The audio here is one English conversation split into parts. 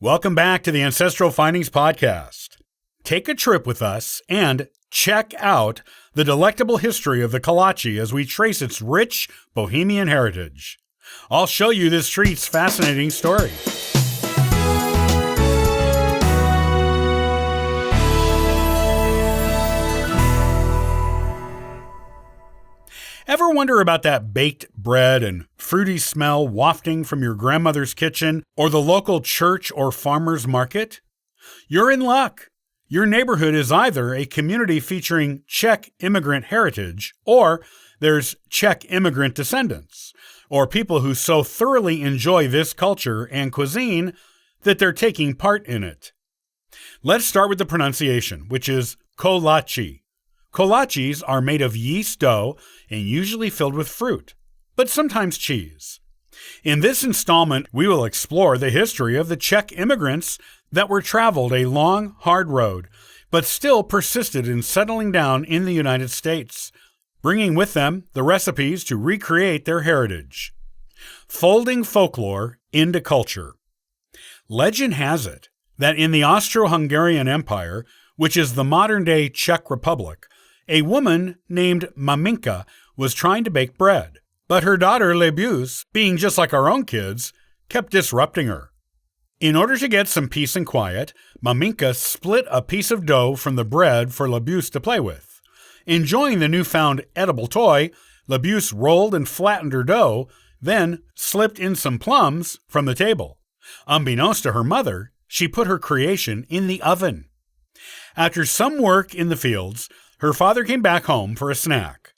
Welcome back to the Ancestral Findings Podcast. Take a trip with us and check out the delectable history of the Kolache as we trace its rich Bohemian heritage. I'll show you this treat's fascinating story. Ever wonder about that baked bread and fruity smell wafting from your grandmother's kitchen or the local church or farmer's market? You're in luck. Your neighborhood is either a community featuring Czech immigrant heritage, or there's Czech immigrant descendants, or people who so thoroughly enjoy this culture and cuisine that they're taking part in it. Let's start with the pronunciation, which is ko-lah-chee. Kolaches are made of yeast dough and usually filled with fruit, but sometimes cheese. In this installment, we will explore the history of the Czech immigrants that were traveled a long, hard road, but still persisted in settling down in the United States, bringing with them the recipes to recreate their heritage. Folding folklore into culture. Legend has it that in the Austro-Hungarian Empire, which is the modern-day Czech Republic, a woman named Maminka was trying to bake bread, but her daughter Lebus, being just like our own kids, kept disrupting her. In order to get some peace and quiet, Maminka split a piece of dough from the bread for Lebus to play with. Enjoying the newfound edible toy, Lebus rolled and flattened her dough, then slipped in some plums from the table. Unbeknownst to her mother, she put her creation in the oven. After some work in the fields, her father came back home for a snack.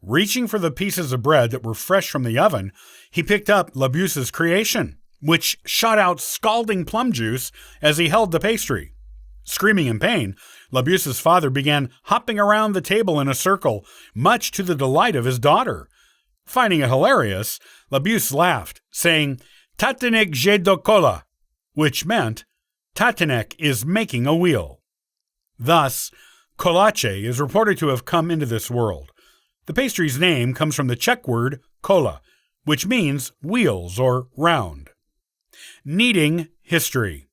Reaching for the pieces of bread that were fresh from the oven, he picked up Lebus's creation, which shot out scalding plum juice as he held the pastry. Screaming in pain, Lebus's father began hopping around the table in a circle, much to the delight of his daughter. Finding it hilarious, Lebus laughed, saying, "Tatanek je do kola," which meant, Tatanek is making a wheel. Thus, Kolache is reported to have come into this world. The pastry's name comes from the Czech word ko-lah, which means wheels or round. Kneading history.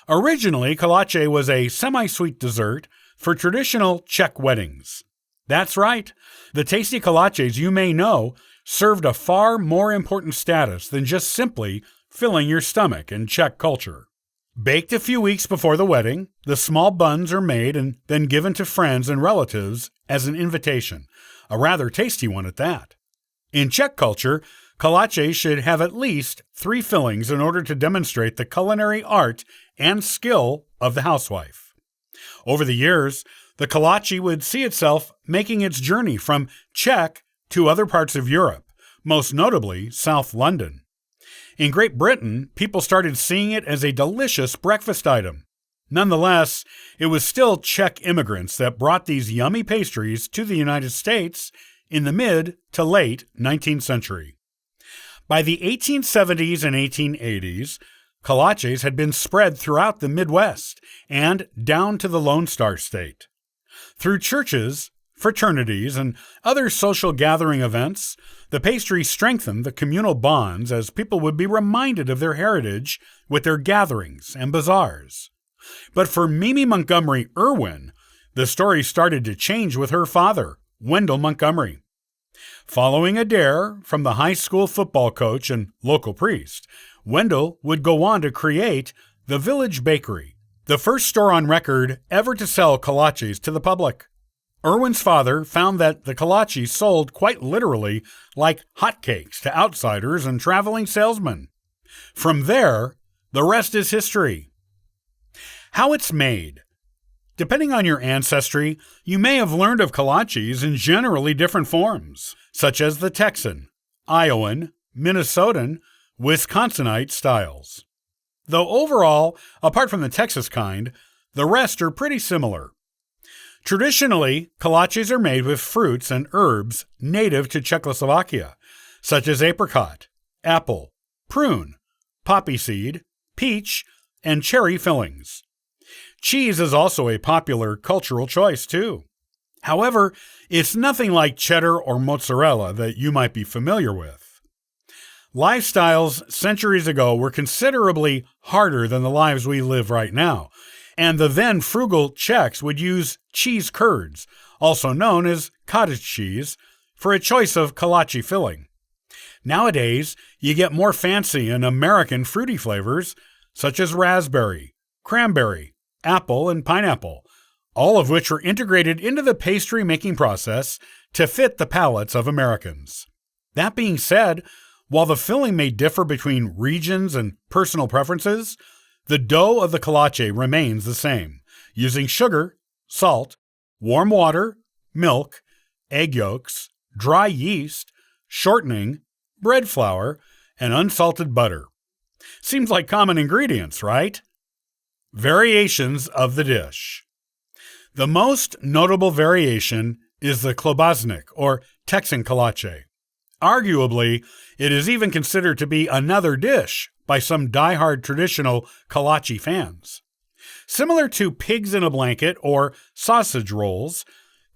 Originally, Kolache was a semi-sweet dessert for traditional Czech weddings. That's right, the tasty Kolaches you may know served a far more important status than just simply filling your stomach in Czech culture. Baked a few weeks before the wedding, the small buns are made and then given to friends and relatives as an invitation, a rather tasty one at that. In Czech culture, Kolache should have at least 3 fillings in order to demonstrate the culinary art and skill of the housewife. Over the years, the Kolache would see itself making its journey from Czech to other parts of Europe, most notably South London. In Great Britain, people started seeing it as a delicious breakfast item. Nonetheless, it was still Czech immigrants that brought these yummy pastries to the United States in the mid to late 19th century. By the 1870s and 1880s, Kolaches had been spread throughout the Midwest and down to the Lone Star State. Through churches, fraternities, and other social gathering events, the pastry strengthened the communal bonds as people would be reminded of their heritage with their gatherings and bazaars. But for Mimi Montgomery Irwin, the story started to change with her father, Wendell Montgomery. Following a dare from the high school football coach and local priest, Wendell would go on to create the Village Bakery, the first store on record ever to sell Kolaches to the public. Irwin's father found that the Kolache sold quite literally like hotcakes to outsiders and traveling salesmen. From there, the rest is history. How it's made. Depending on your ancestry, you may have learned of Kolaches in generally different forms, such as the Texan, Iowan, Minnesotan, Wisconsinite styles. Though overall, apart from the Texas kind, the rest are pretty similar. Traditionally, Kolaches are made with fruits and herbs native to Czechoslovakia, such as apricot, apple, prune, poppy seed, peach, and cherry fillings. Cheese is also a popular cultural choice, too. However, it's nothing like cheddar or mozzarella that you might be familiar with. Lifestyles centuries ago were considerably harder than the lives we live right now, and the then frugal Czechs would use cheese curds, also known as cottage cheese, for a choice of Kolache filling. Nowadays, you get more fancy and American fruity flavors, such as raspberry, cranberry, apple, and pineapple, all of which were integrated into the pastry-making process to fit the palates of Americans. That being said, while the filling may differ between regions and personal preferences, the dough of the kolache remains the same, using sugar, salt, warm water, milk, egg yolks, dry yeast, shortening, bread flour, and unsalted butter. Seems like common ingredients, right? Variations of the dish. The most notable variation is the klobásnik, or Texan kolache. Arguably, it is even considered to be another dish by some die-hard traditional Kolache fans. Similar to pigs in a blanket or sausage rolls,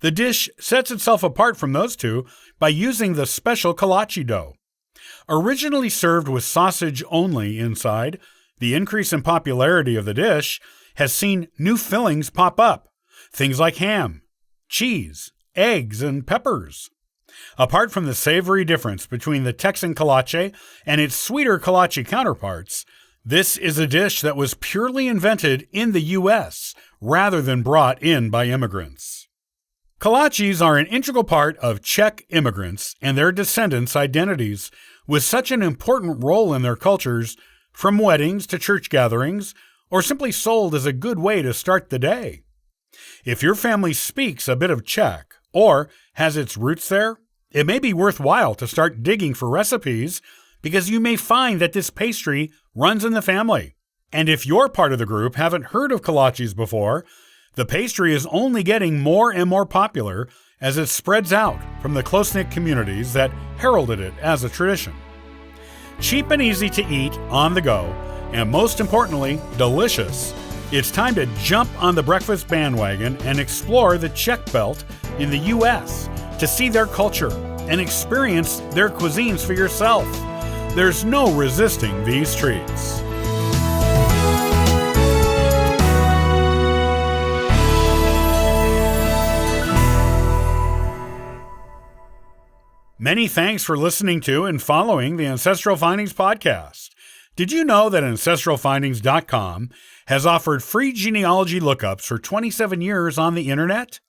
the dish sets itself apart from those two by using the special Kolache dough. Originally served with sausage only inside, the increase in popularity of the dish has seen new fillings pop up, things like ham, cheese, eggs, and peppers. Apart from the savory difference between the Texan kolache and its sweeter kolache counterparts, this is a dish that was purely invented in the U.S. rather than brought in by immigrants. Kolaches are an integral part of Czech immigrants and their descendants' identities, with such an important role in their cultures, from weddings to church gatherings, or simply sold as a good way to start the day. If your family speaks a bit of Czech, or has its roots there, it may be worthwhile to start digging for recipes because you may find that this pastry runs in the family. And if you're part of the group haven't heard of kolaches before, the pastry is only getting more and more popular as it spreads out from the close-knit communities that heralded it as a tradition. Cheap and easy to eat on the go, and most importantly, delicious, it's time to jump on the breakfast bandwagon and explore the Czech Belt in the U.S. to see their culture and experience their cuisines for yourself. There's no resisting these treats. Many thanks for listening to and following the Ancestral Findings podcast. Did you know that AncestralFindings.com has offered free genealogy lookups for 27 years on the internet?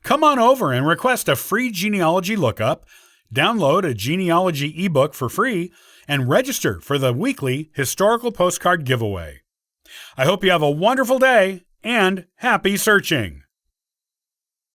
Come on over and request a free genealogy lookup, download a genealogy ebook for free, and register for the weekly historical postcard giveaway. I hope you have a wonderful day and happy searching!